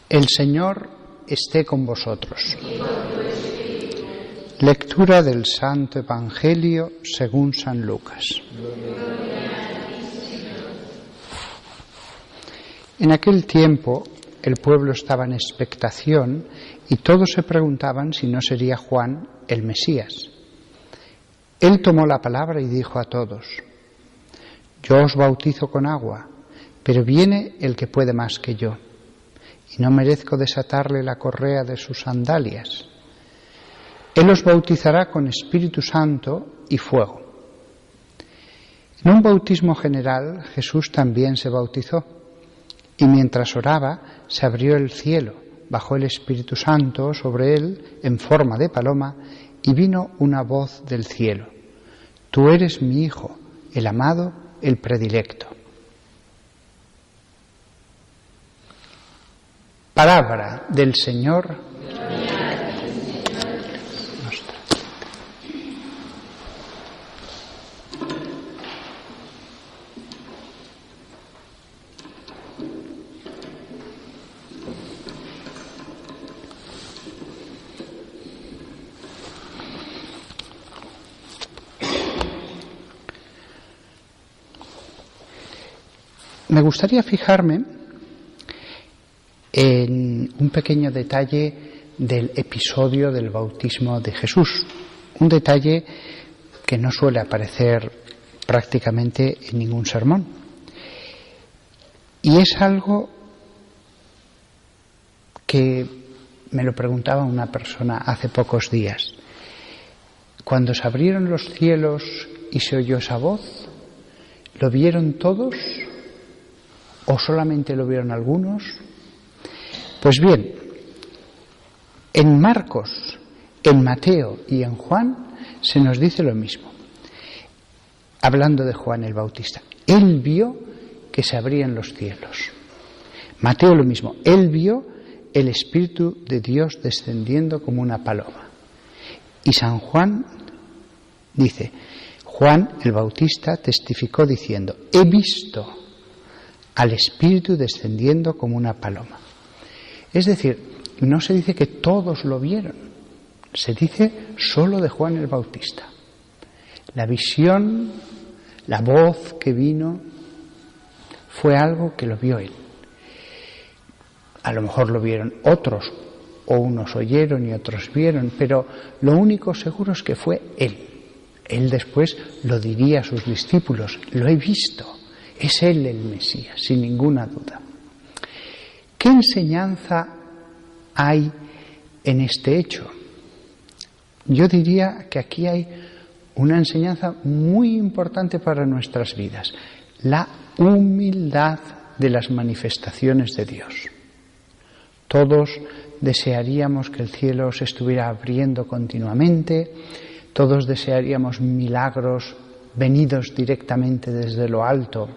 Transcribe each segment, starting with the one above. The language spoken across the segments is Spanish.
El Señor esté con vosotros. Lectura del Santo Evangelio según San Lucas. En aquel tiempo el pueblo estaba en expectación y todos se preguntaban si no sería Juan el Mesías. Él tomó la palabra y dijo a todos: Yo os bautizo con agua, pero viene el que puede más que yo, y no merezco desatarle la correa de sus sandalias. Él os bautizará con Espíritu Santo y fuego. En un bautismo general, Jesús también se bautizó, y mientras oraba, se abrió el cielo, bajó el Espíritu Santo sobre él en forma de paloma, y vino una voz del cielo: Tú eres mi Hijo, el amado, el predilecto. Palabra del Señor. Me gustaría fijarme en un pequeño detalle del episodio del bautismo de Jesús, un detalle que no suele aparecer prácticamente en ningún sermón. Y es algo que me lo preguntaba una persona hace pocos días. Cuando se abrieron los cielos y se oyó esa voz, ¿lo vieron todos o solamente lo vieron algunos? Pues bien, en Marcos, en Mateo y en Juan se nos dice lo mismo. Hablando de Juan el Bautista, él vio que se abrían los cielos. Mateo lo mismo, él vio el Espíritu de Dios descendiendo como una paloma. Y San Juan dice: Juan el Bautista testificó diciendo: he visto al Espíritu descendiendo como una paloma. Es decir, no se dice que todos lo vieron, se dice solo de Juan el Bautista. La visión, la voz que vino, fue algo que lo vio él. A lo mejor lo vieron otros, o unos oyeron y otros vieron, pero lo único seguro es que fue él. Él después lo diría a sus discípulos: lo he visto. Es él el Mesías, sin ninguna duda. ¿Qué enseñanza hay en este hecho? Yo diría que aquí hay una enseñanza muy importante para nuestras vidas: la humildad de las manifestaciones de Dios. Todos desearíamos que el cielo se estuviera abriendo continuamente, todos desearíamos milagros venidos directamente desde lo alto,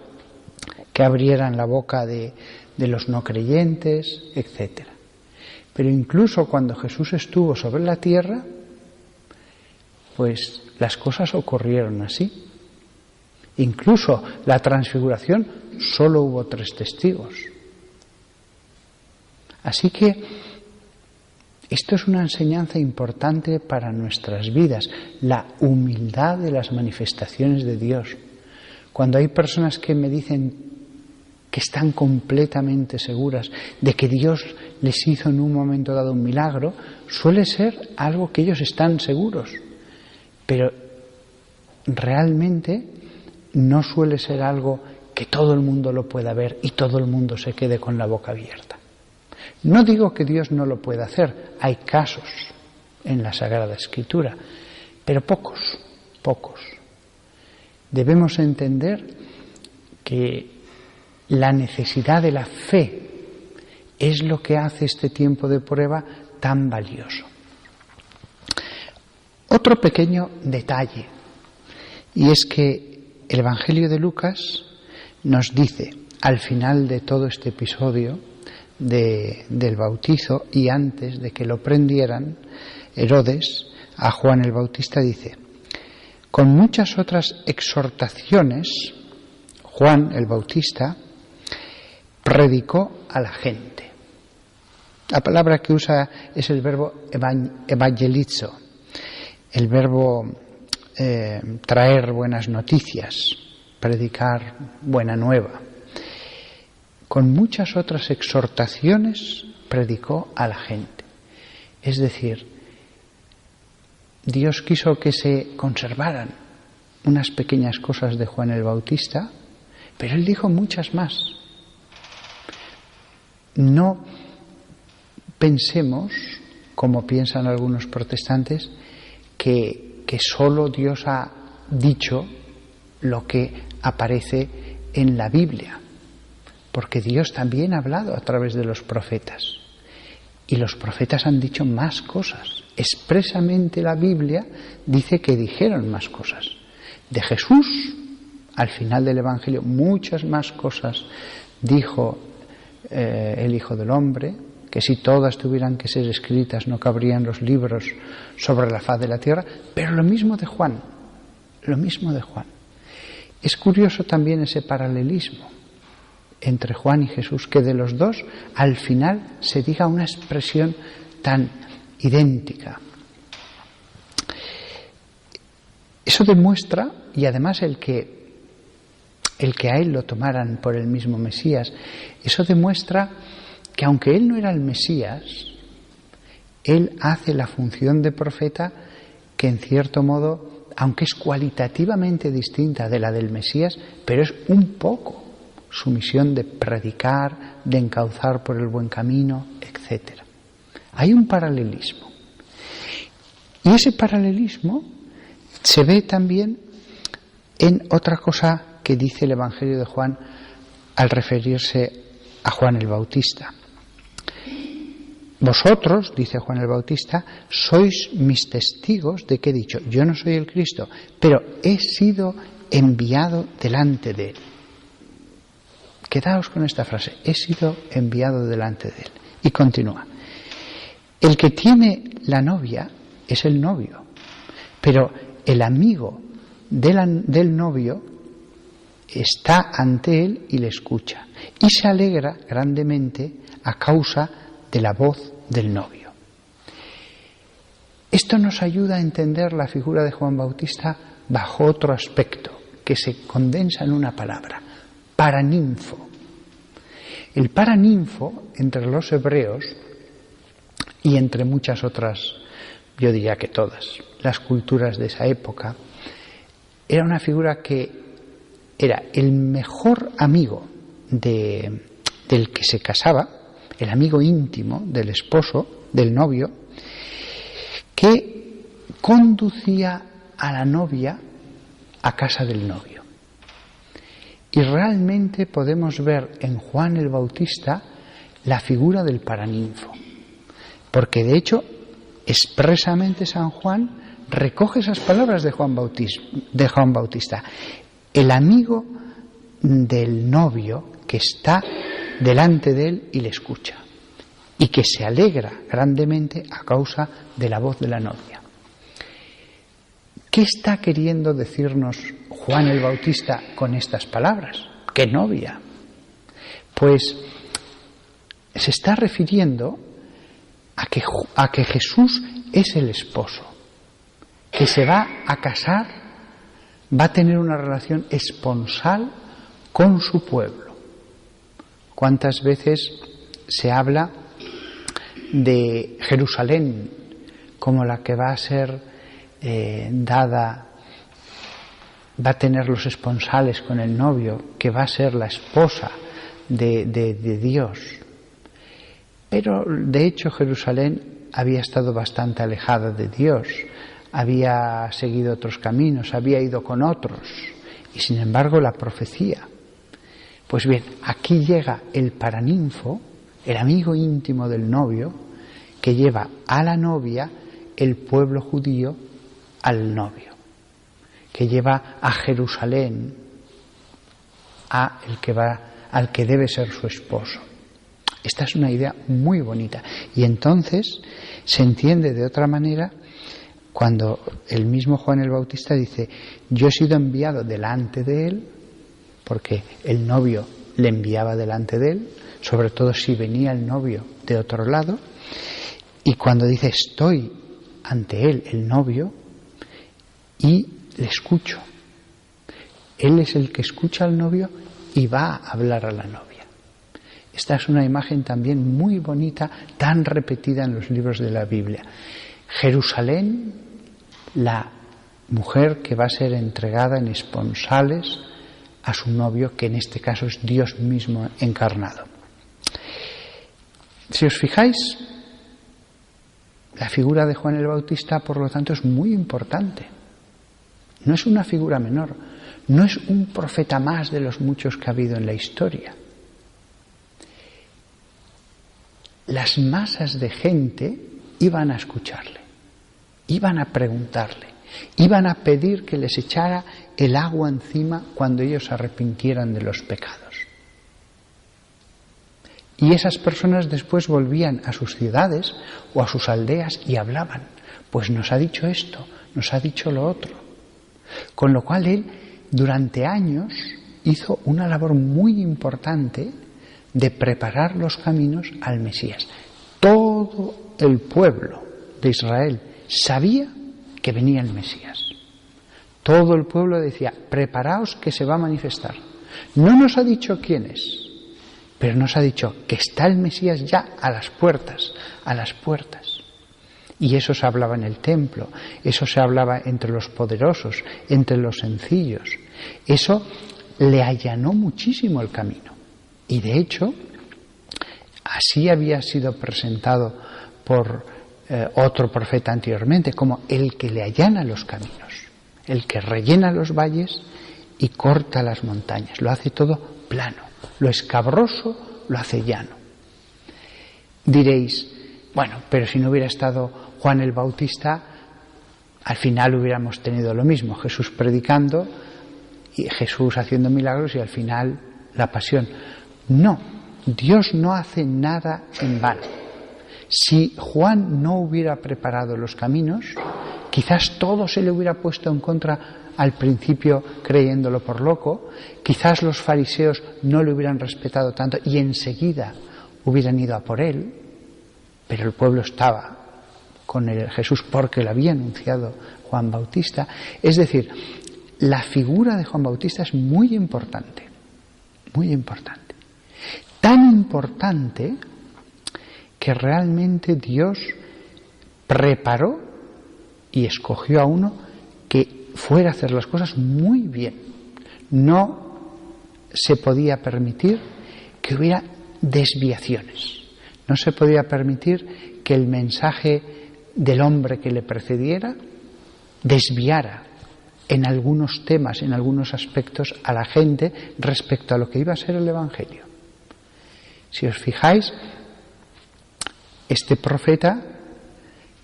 que abrieran la boca de los no creyentes, etc. Pero incluso cuando Jesús estuvo sobre la tierra, pues las cosas ocurrieron así. Incluso la transfiguración solo hubo 3 testigos. Así que esto es una enseñanza importante para nuestras vidas, la humildad de las manifestaciones de Dios. Cuando hay personas que me dicen que están completamente seguras de que Dios les hizo en un momento dado un milagro, suele ser algo que ellos están seguros, pero realmente no suele ser algo que todo el mundo lo pueda ver y todo el mundo se quede con la boca abierta. No digo que Dios no lo pueda hacer, hay casos en la Sagrada Escritura, pero pocos. Debemos entender que la necesidad de la fe es lo que hace este tiempo de prueba tan valioso. Otro pequeño detalle, y es que el Evangelio de Lucas nos dice, al final de todo este episodio del bautizo y antes de que lo prendieran, Herodes a Juan el Bautista dice: con muchas otras exhortaciones, Juan el Bautista predicó a la gente. La palabra que usa es el verbo evangelizo, el verbo traer buenas noticias, predicar buena nueva. Con muchas otras exhortaciones predicó a la gente. Es decir, Dios quiso que se conservaran unas pequeñas cosas de Juan el Bautista, pero él dijo muchas más. No pensemos, como piensan algunos protestantes, que solo Dios ha dicho lo que aparece en la Biblia, porque Dios también ha hablado a través de los profetas, y los profetas han dicho más cosas. Expresamente la Biblia dice que dijeron más cosas. De Jesús, al final del Evangelio, muchas más cosas dijo el Hijo del Hombre, que si todas tuvieran que ser escritas no cabrían los libros sobre la faz de la tierra, pero lo mismo de Juan, lo mismo de Juan. Es curioso también ese paralelismo entre Juan y Jesús, que de los dos al final se diga una expresión tan idéntica. Eso demuestra, y además el que a él lo tomaran por el mismo Mesías, eso demuestra que aunque él no era el Mesías, él hace la función de profeta que en cierto modo, aunque es cualitativamente distinta de la del Mesías, pero es un poco su misión de predicar, de encauzar por el buen camino, etc. Hay un paralelismo. Y ese paralelismo se ve también en otra cosa que dice el Evangelio de Juan al referirse a Juan el Bautista. Vosotros, dice Juan el Bautista, sois mis testigos de que he dicho, yo no soy el Cristo, pero he sido enviado delante de él. Quedaos con esta frase, he sido enviado delante de él. Y continúa. El que tiene la novia es el novio, pero el amigo del novio está ante él y le escucha, y se alegra grandemente a causa de la voz del novio. Esto nos ayuda a entender la figura de Juan Bautista bajo otro aspecto, que se condensa en una palabra: paraninfo. El paraninfo, entre los hebreos y entre muchas otras, yo diría que todas, las culturas de esa época, era una figura que era el mejor amigo del que se casaba, el amigo íntimo del esposo, del novio, que conducía a la novia a casa del novio. Y realmente podemos ver en Juan el Bautista la figura del paraninfo, porque de hecho expresamente San Juan recoge esas palabras de Juan Bautista, el amigo del novio que está delante de él y le escucha, y que se alegra grandemente a causa de la voz de la novia. ¿Qué está queriendo decirnos Juan el Bautista con estas palabras? ¿Qué novia? Pues se está refiriendo a que Jesús es el esposo, que se va a casar, va a tener una relación esponsal con su pueblo. ¿Cuántas veces se habla de Jerusalén como la que va a ser dada, va a tener los esponsales con el novio, que va a ser la esposa de Dios? Pero de hecho Jerusalén había estado bastante alejada de Dios, había seguido otros caminos, había ido con otros, y sin embargo la profecía. Pues bien, aquí llega el paraninfo, el amigo íntimo del novio, que lleva a la novia el pueblo judío al novio, que lleva a Jerusalén al que debe ser su esposo. Esta es una idea muy bonita, y entonces se entiende de otra manera cuando el mismo Juan el Bautista dice: yo he sido enviado delante de él, porque el novio le enviaba delante de él, sobre todo si venía el novio desde otro lado, y cuando dice estoy ante él, el novio, y le escucho. Él es el que escucha al novio y va a hablar a la novia. Esta es una imagen también muy bonita, tan repetida en los libros de la Biblia. Jerusalén, la mujer que va a ser entregada en esponsales a su novio, que en este caso es Dios mismo encarnado. Si os fijáis, la figura de Juan el Bautista, por lo tanto, es muy importante. No es una figura menor, no es un profeta más de los muchos que ha habido en la historia. Las masas de gente iban a escucharle, iban a preguntarle, iban a pedir que les echara el agua encima cuando ellos se arrepintieran de los pecados. Y esas personas después volvían a sus ciudades o a sus aldeas y hablaban, pues nos ha dicho esto, nos ha dicho lo otro. Con lo cual él durante años hizo una labor muy importante de preparar los caminos al Mesías. Todo el pueblo de Israel sabía que venía el Mesías. Todo el pueblo decía, preparaos que se va a manifestar. No nos ha dicho quién es, pero nos ha dicho que está el Mesías ya a las puertas, a las puertas. Y eso se hablaba en el templo, eso se hablaba entre los poderosos, entre los sencillos. Eso le allanó muchísimo el camino. Y de hecho, así había sido presentado por otro profeta anteriormente, como el que le allana los caminos, el que rellena los valles y corta las montañas. Lo hace todo plano, lo escabroso lo hace llano. Diréis, bueno, pero si no hubiera estado Juan el Bautista, al final hubiéramos tenido lo mismo, Jesús predicando y Jesús haciendo milagros y al final la pasión. No, Dios no hace nada en vano. Si Juan no hubiera preparado los caminos, quizás todo se le hubiera puesto en contra al principio creyéndolo por loco, quizás los fariseos no le hubieran respetado tanto y enseguida hubieran ido a por él, pero el pueblo estaba con Jesús porque lo había anunciado Juan Bautista. Es decir, la figura de Juan Bautista es muy importante, muy importante. Tan importante que realmente Dios preparó y escogió a uno que fuera a hacer las cosas muy bien. No se podía permitir que hubiera desviaciones. No se podía permitir que el mensaje del hombre que le precediera desviara en algunos temas, en algunos aspectos, a la gente respecto a lo que iba a ser el Evangelio. Si os fijáis, este profeta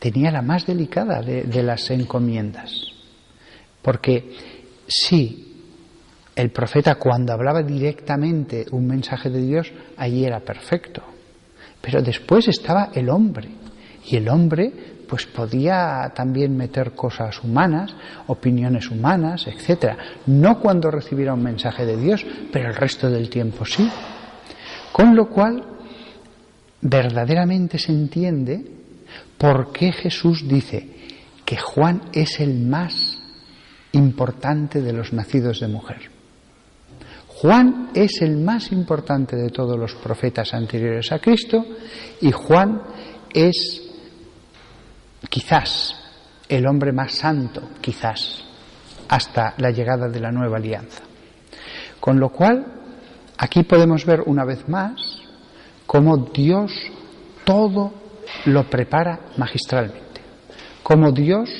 tenía la más delicada de las encomiendas, porque sí, el profeta cuando hablaba directamente un mensaje de Dios, allí era perfecto, pero después estaba el hombre, y el hombre pues podía también meter cosas humanas, opiniones humanas, etcétera. No cuando recibiera un mensaje de Dios, pero el resto del tiempo sí. Con lo cual, verdaderamente se entiende por qué Jesús dice que Juan es el más importante de los nacidos de mujer. Juan es el más importante de todos los profetas anteriores a Cristo y Juan es quizás el hombre más santo, quizás, hasta la llegada de la nueva alianza. Con lo cual, aquí podemos ver una vez más cómo Dios todo lo prepara magistralmente, cómo Dios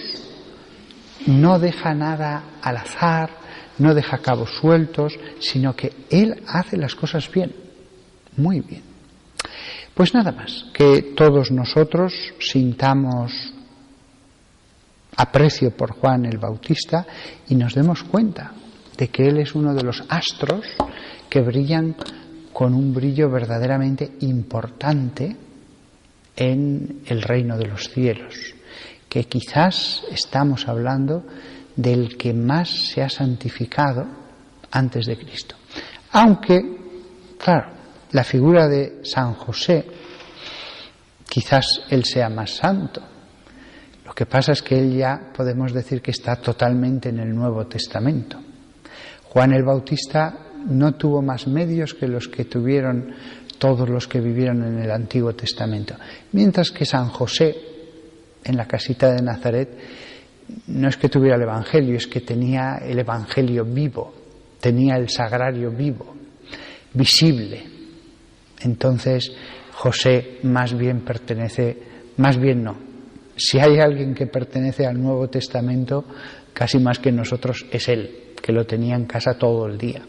no deja nada al azar, no deja cabos sueltos, sino que Él hace las cosas bien, muy bien. Pues nada más, que todos nosotros sintamos aprecio por Juan el Bautista y nos demos cuenta de que él es uno de los astros que brillan con un brillo verdaderamente importante en el reino de los cielos, que quizás estamos hablando del que más se ha santificado antes de Cristo. Aunque, claro, la figura de San José Quizás él sea más santo. Lo que pasa es que él ya podemos decir que está totalmente en el Nuevo Testamento. Juan el Bautista no tuvo más medios que los que tuvieron todos los que vivieron en el Antiguo Testamento. Mientras que San José, en la casita de Nazaret, no es que tuviera el Evangelio, es que tenía el Evangelio vivo, tenía el sagrario vivo, visible. Entonces, José más bien no. Si hay alguien que pertenece al Nuevo Testamento, casi más que nosotros, es él, que lo tenía en casa todo el día.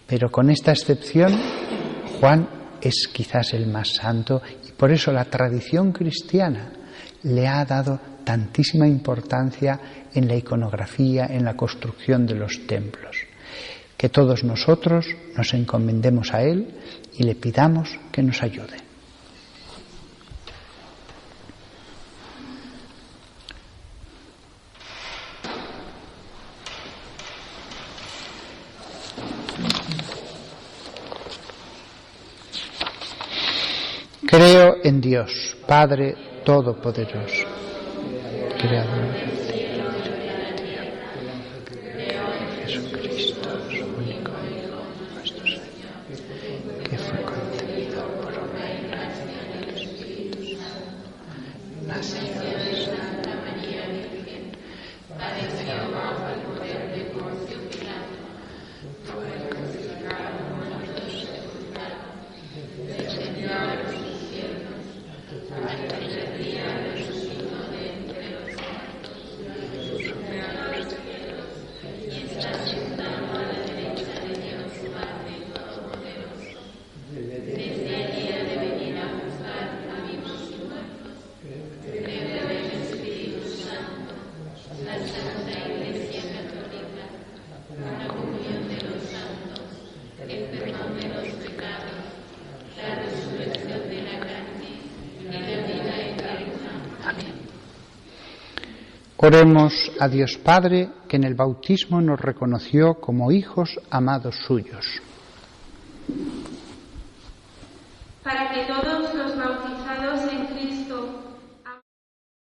Pero con esta excepción, Juan es quizás el más santo y por eso la tradición cristiana le ha dado tantísima importancia en la iconografía, en la construcción de los templos. Que todos nosotros nos encomendemos a él y le pidamos que nos ayude. Creo en Dios, Padre Todopoderoso, Creador del cielo y de la tierra. Jesucristo, su único Hijo, nuestro Señor, que fue concebido por obra y gracia del Espíritu Santo, nació de Santa María Virgen, padeció bajo el poder de Poncio Pilato, fue crucificado, muerto y sepultado, descendió a los cielos, al tercer día resucitó de entre los muertos, subió a los cielos y está sentado a la derecha de Dios Padre Todopoderoso. Desde allí ha de venir a juzgar a vivos y muertos. Creo en el Espíritu Santo, la Santa Iglesia Católica, la comunión de los santos, el perdón de los pecados, la resurrección de la carne y la vida eterna. Amén. Oremos a Dios Padre, que en el bautismo nos reconoció como hijos amados suyos. Para que todos